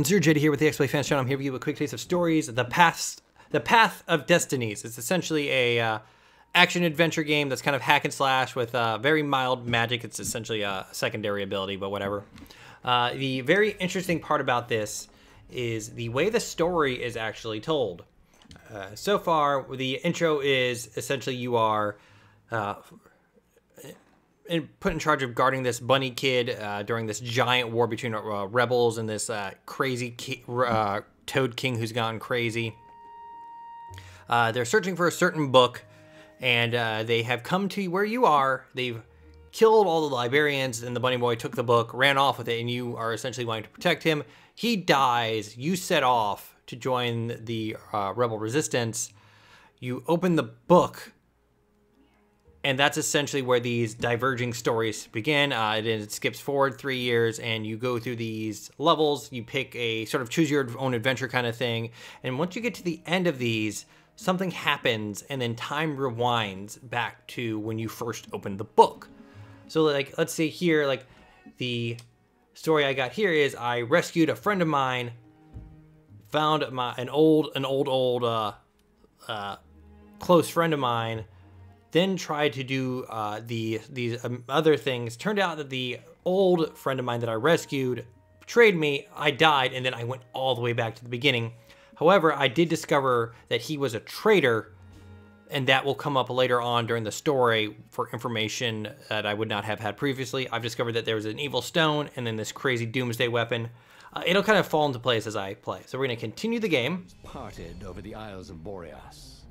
everyone, Zero JD here with the XBLA Fans Channel. I'm here to give you a quick taste of stories. The Path of Destinies. It's essentially a action-adventure game that's kind of hack and slash with very mild magic. It's essentially a secondary ability, but whatever. The very interesting part about this is the way the story is actually told. So far, the intro is essentially you are put in charge of guarding this bunny kid during this giant war between rebels and this crazy Toad King who's gone crazy. They're searching for a certain book, and they have come to where you are. They've killed all the librarians, and the bunny boy took the book, ran off with it, and you are essentially wanting to protect him. He dies. You set off to join the rebel resistance. You open the book, and that's essentially where these diverging stories begin. It skips forward 3 years, and you go through these levels. You pick a sort of choose your own adventure kind of thing. And once you get to the end of these, something happens, and then time rewinds back to when you first opened the book. So, like, let's say here, like, the story I got here is I rescued a friend of mine, found an old close friend of mine, then tried to do these other things. Turned out that the old friend of mine that I rescued betrayed me. I died, and then I went all the way back to the beginning. However, I did discover that he was a traitor, and that will come up later on during the story for information that I would not have had previously. I've discovered that there was an evil stone and then this crazy doomsday weapon. It'll kind of fall into place as I play. So we're going to continue the game. Parted over the Isles of Boreas.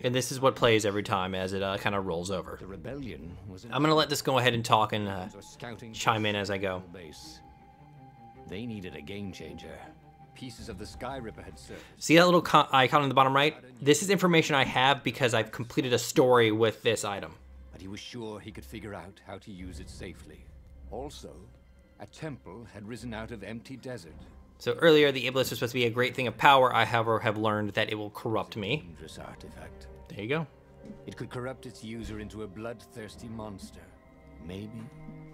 And this is what plays every time as it kind of rolls over. The rebellion was I'm going to let this go ahead and talk and chime in as I go. Base. They needed a game changer. Pieces of the Sky Ripper had surfaced. See that little icon on the bottom right? This is information I have because I've completed a story with this item. But he was sure he could figure out how to use it safely. Also, a temple had risen out of empty desert. So earlier, the Iblis was supposed to be a great thing of power. I, however, have learned that it will corrupt me. Dangerous artifact. There you go. It could corrupt its user into a bloodthirsty monster. Maybe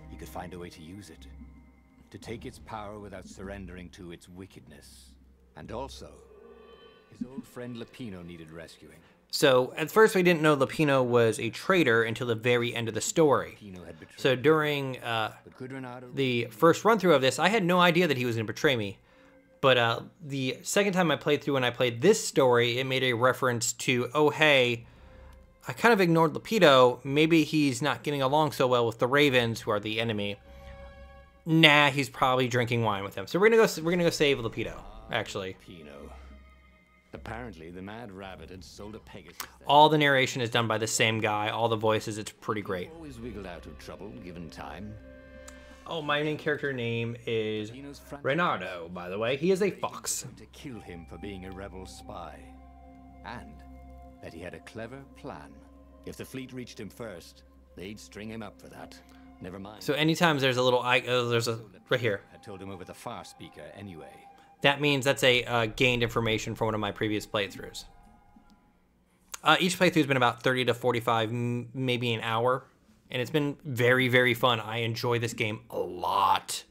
he could find a way to use it. To take its power without surrendering to its wickedness. And also, his old friend Lapino needed rescuing. So, at first we didn't know Lapino was a traitor until the very end of the story. So during the first run-through of this, I had no idea that he was going to betray me. But the second time I played through and I played this story, it made a reference to, oh hey, I kind of ignored Lapino. Maybe he's not getting along so well with the Ravens, who are the enemy. Nah, he's probably drinking wine with them. So we're gonna go save Lapino, actually. Lapino. Apparently, the Mad Rabbit had sold a Pegasus. All the narration is done by the same guy. All the voices, it's pretty great. Always wiggled out of trouble given time. Oh, my main character name is Reynardo, by the way. He is a fox. To kill him for being a rebel spy, and that he had a clever plan. If the fleet reached him first, they'd string him up for that. Never mind. So anytime there's a little, there's a, right here. I told him over the far speaker anyway. That means that's a gained information from one of my previous playthroughs. Each playthrough's been about 30 to 45, maybe an hour. And it's been very, very fun. I enjoy this game a lot.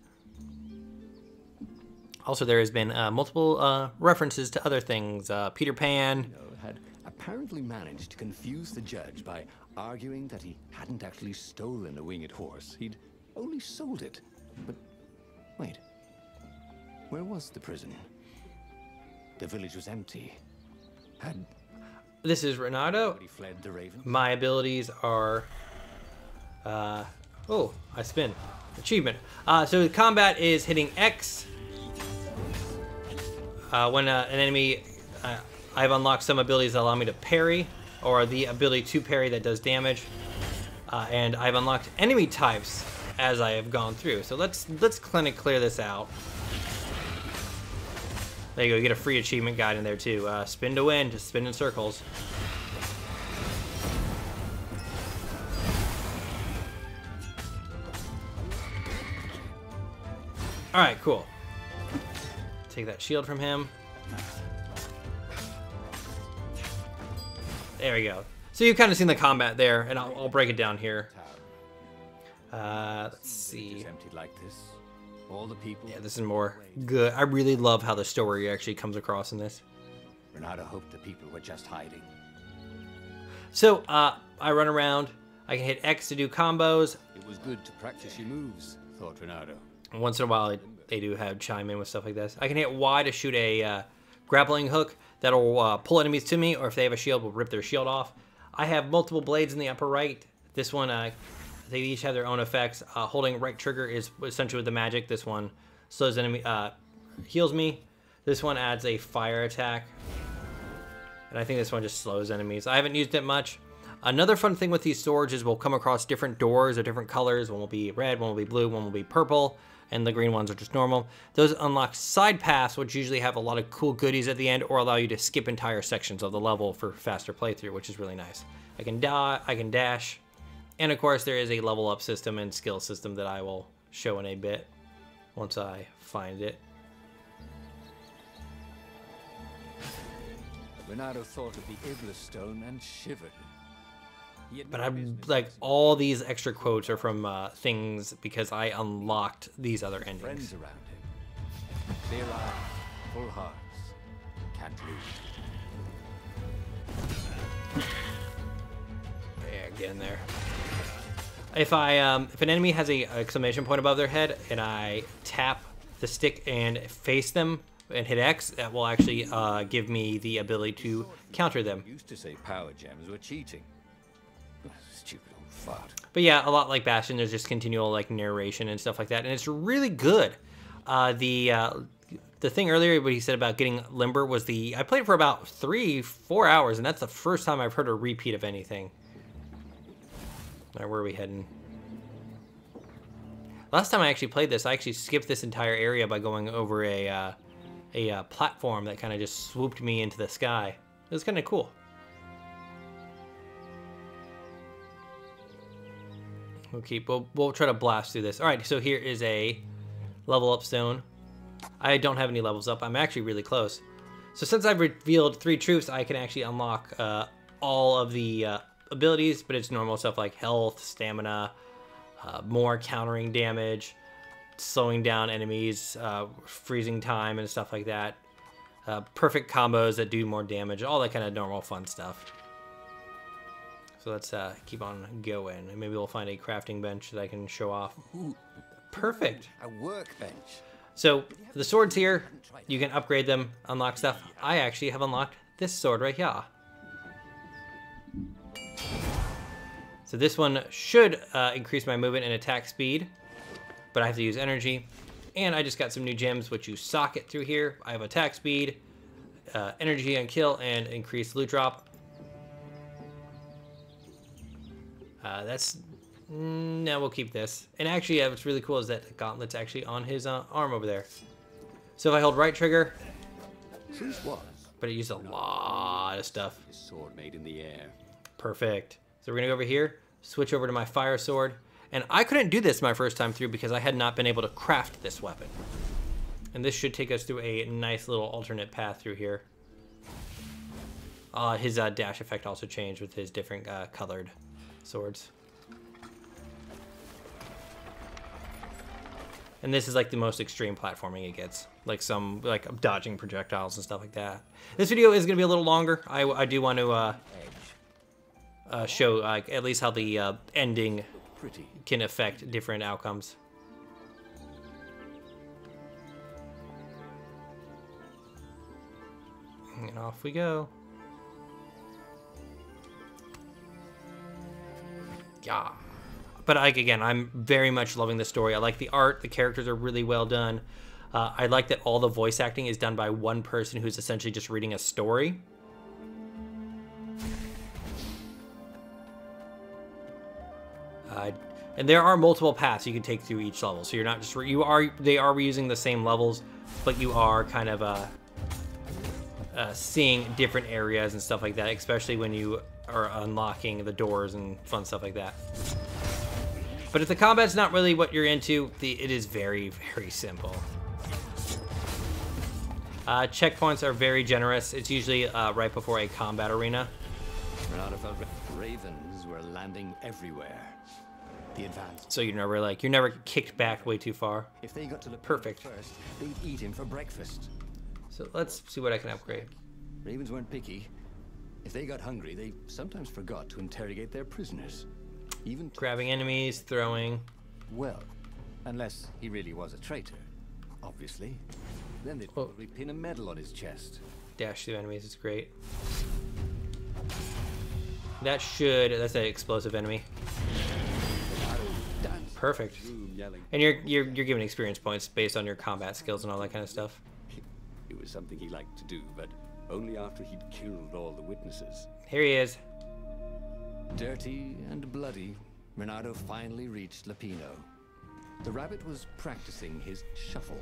Also, there has been multiple references to other things. Peter Pan. Had apparently managed to confuse the judge by arguing that he hadn't actually stolen a winged horse. He'd only sold it. But wait, where was the prison? The village was empty. This is Reynardo. He fled the Ravens. My abilities are... oh, I spin. Achievement. So the combat is hitting X. When an enemy... I've unlocked some abilities that allow me to parry, or the ability to parry that does damage. And I've unlocked enemy types as I have gone through. So let's kind of clear this out. There you go, you get a free achievement guide in there too. Spin to win, just spin in circles. Alright, cool. Take that shield from him. There we go. So you've kind of seen the combat there, and I'll break it down here. Let's see. Emptied like this. All the people. Yeah, this is more good. I really love how the story actually comes across in this. Renato hoped the people were just hiding. So, I run around. I can hit X to do combos. It was good to practice your moves, thought Renato. Once in a while, they do have chime in with stuff like this. I can hit Y to shoot a grappling hook that'll pull enemies to me, or if they have a shield, will rip their shield off. I have multiple blades in the upper right. This one, they each have their own effects. Holding right trigger is essentially with the magic. This one slows enemy, heals me. This one adds a fire attack. And I think this one just slows enemies. I haven't used it much. Another fun thing with these swords is we'll come across different doors of different colors. One will be red, one will be blue, one will be purple, and the green ones are just normal. Those unlock side paths, which usually have a lot of cool goodies at the end, or allow you to skip entire sections of the level for faster playthrough, which is really nice. I can dash, and of course there is a level up system and skill system that I will show in a bit once I find it. Renato thought of the Iblis stone and shivered. But I'm like, all these extra quotes are from things because I unlocked these other endings. Friends around him. Clear eyes, full hearts. Can't lose. Yeah, get in there. If an enemy has a exclamation point above their head and I tap the stick and face them and hit X, that will actually give me the ability to counter them. Used to say power gems were cheating. Stupid old fart. But yeah, a lot like Bastion, there's just continual like narration and stuff like that, and it's really good. The thing earlier what he said about getting limber was I played it for about 3-4 hours, and that's the first time I've heard a repeat of anything. All right, where are we heading? Last time I actually played this, I actually skipped this entire area by going over a platform that kind of just swooped me into the sky. It was kind of cool. We'll try to blast through this. All right, so here is a level up zone. I don't have any levels up. I'm actually really close. So since I've revealed 3 troops, I can actually unlock all of the abilities, but it's normal stuff like health, stamina, more countering damage, slowing down enemies, freezing time and stuff like that. Perfect combos that do more damage, all that kind of normal fun stuff. So let's keep on going, and maybe we'll find a crafting bench that I can show off. Ooh, perfect. A workbench. So the swords here, you can upgrade them, unlock stuff. I actually have unlocked this sword right here. So this one should increase my movement and attack speed, but I have to use energy. And I just got some new gems, which you socket through here. I have attack speed, energy on kill, and increased loot drop. No, we'll keep this. And actually, what's really cool is that the gauntlet's actually on his arm over there. So if I hold right trigger, Since what? but it used a lot of stuff. His sword made in the air. Perfect. So we're gonna go over here, switch over to my fire sword. And I couldn't do this my first time through because I had not been able to craft this weapon. And this should take us through a nice little alternate path through here. His dash effect also changed with his different colored swords. And this is like the most extreme platforming it gets. Like some, like dodging projectiles and stuff like that. This video is gonna be a little longer. I do want to show at least how the ending can affect different outcomes. And off we go. Yeah. But again, I'm very much loving the story. I like the art. The characters are really well done. I like that all the voice acting is done by one person who's essentially just reading a story. And there are multiple paths you can take through each level, so you're not just they are reusing the same levels, but you are kind of seeing different areas and stuff like that, especially when you are unlocking the doors and fun stuff like that. But if the combat's not really what you're into, it is very, very simple. Checkpoints are very generous. It's usually right before a combat arena. Renato felt ravens were landing everywhere. the advance. So you're never kicked back way too far. If they got to the Perfect. first, they'd eat him for breakfast. So let's see what I can upgrade. Ravens weren't picky. If they got hungry, they sometimes forgot to interrogate their prisoners. Even Grabbing enemies, throwing. well, unless he really was a traitor, obviously. Then they'd probably pin a medal on his chest. Dash through enemies is great. That's an explosive enemy. Perfect. And you're given experience points based on your combat skills and all that kind of stuff. It was something he liked to do, but only after he'd killed all the witnesses. Here he is. Dirty and bloody, Renato finally reached Lapino. The rabbit was practicing his shuffle.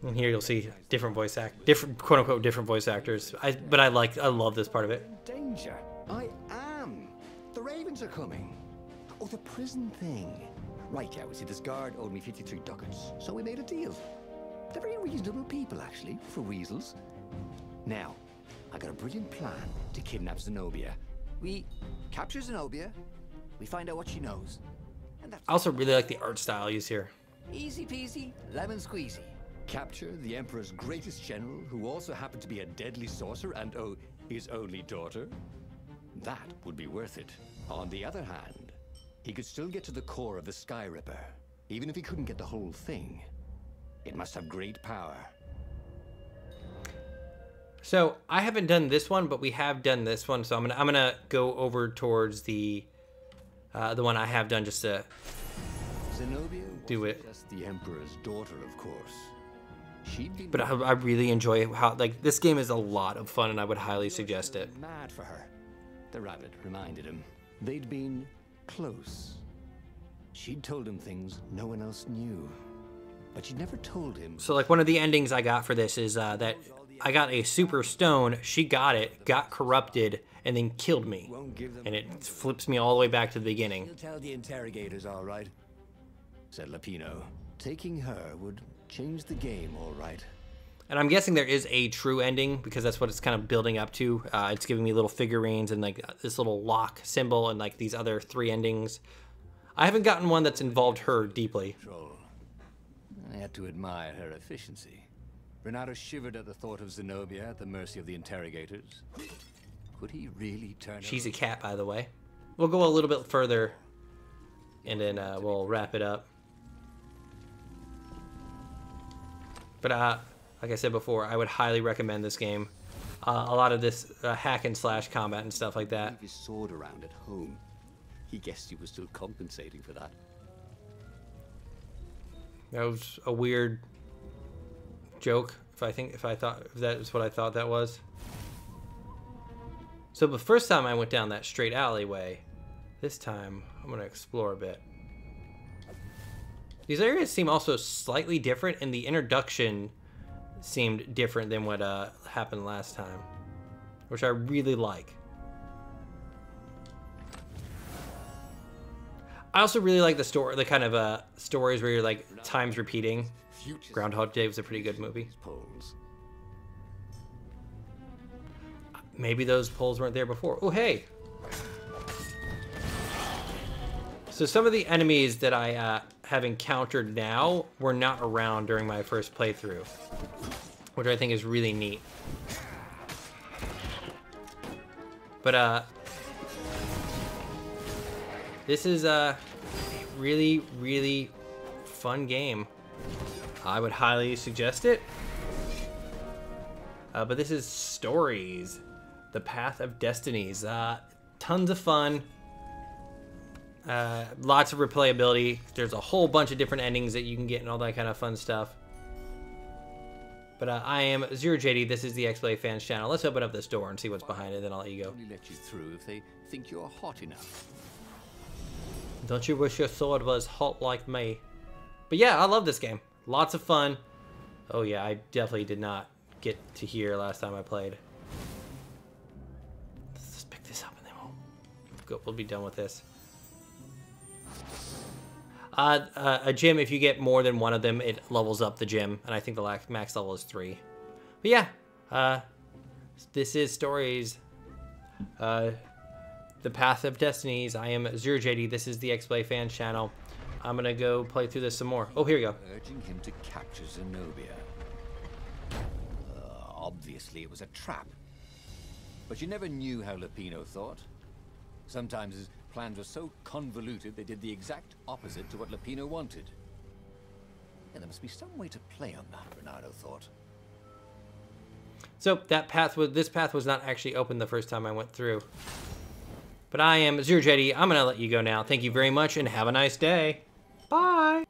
And here you'll see different quote unquote different voice actors. But I love this part of it. Danger. I am. The Ravens are coming. Oh, the prison thing. Right, yeah, we see this guard owed me 53 ducats, so we made a deal. They're very reasonable people, actually, for weasels. Now, I got a brilliant plan to kidnap Zenobia. We capture Zenobia, we find out what she knows. And that's I also really like the art style used here. easy peasy, lemon squeezy. Capture the Emperor's greatest general, who also happened to be a deadly sorcerer and, oh, his only daughter. That would be worth it. On the other hand, he could still get to the core of the Sky Ripper, even if he couldn't get the whole thing. It must have great power. So I haven't done this one, but we have done this one. So I'm gonna go over towards the one I have done just to Zenobia do it. just the Emperor's daughter, of course. She'd be But I really enjoy how this game is a lot of fun, and I would highly suggest it. mad for her. The rabbit reminded him. They'd been close. She'd told him things no one else knew. But she'd never told him. So like one of the endings I got for this is that I got a super stone, she got it, got corrupted, and then killed me. Won't give them And it flips me all the way back to the beginning. He'll tell the interrogators, all right, said Lapino. Taking her would change the game, all right. And I'm guessing there is a true ending because that's what it's kind of building up to. It's giving me little figurines and like this little lock symbol and like these other 3 endings. I haven't gotten one that's involved her deeply. I had to admire her efficiency. Renato shivered at the thought of Zenobia at the mercy of the interrogators. Could he really turn She's her? a cat, by the way. We'll go a little bit further and then we'll wrap it up. But like I said before, I would highly recommend this game. A lot of this hack and slash combat and stuff like that. Leave his sword around at home. He guessed he was still compensating for that. That was a weird joke. If that was what I thought that was. So the first time I went down that straight alleyway, this time I'm gonna explore a bit. These areas seem also slightly different, and the introduction seemed different than what happened last time, which I really like. I also really like the kind of stories where you're like times repeating. Groundhog Day was a pretty good movie. Poles. Maybe those poles weren't there before. Oh, hey. So some of the enemies that I have encountered now were not around during my first playthrough, which I think is really neat. But this is a really, really fun game. I would highly suggest it. But this is Stories, the Path of Destinies. Tons of fun. Lots of replayability. There's a whole bunch of different endings that you can get and all that kind of fun stuff. But I am ZeroJD. This is the XBLA Fans channel. Let's open up this door and see what's behind it, then I'll let you go. Only let you through if they think you're hot enough. Don't you wish your sword was hot like me? But yeah, I love this game. Lots of fun. Oh yeah, I definitely did not get to here last time I played. Let's just pick this up and then we'll be done with this. A gym, if you get more than one of them, it levels up the gym, and I think the max level is 3. But yeah, this is Stories. the Path of Destinies. I am ZeroJD. This is the XBLA Fans channel. I'm gonna go play through this some more. Oh, here we go. Urging him to capture Zenobia. Obviously, it was a trap. But you never knew how Lapino thought. Sometimes his plans were so convoluted they did the exact opposite to what Lapino wanted. And there must be some way to play on that, Bernardo thought. So this path was not actually open the first time I went through. But I am ZeroJD. I'm gonna let you go now. Thank you very much and have a nice day. Bye.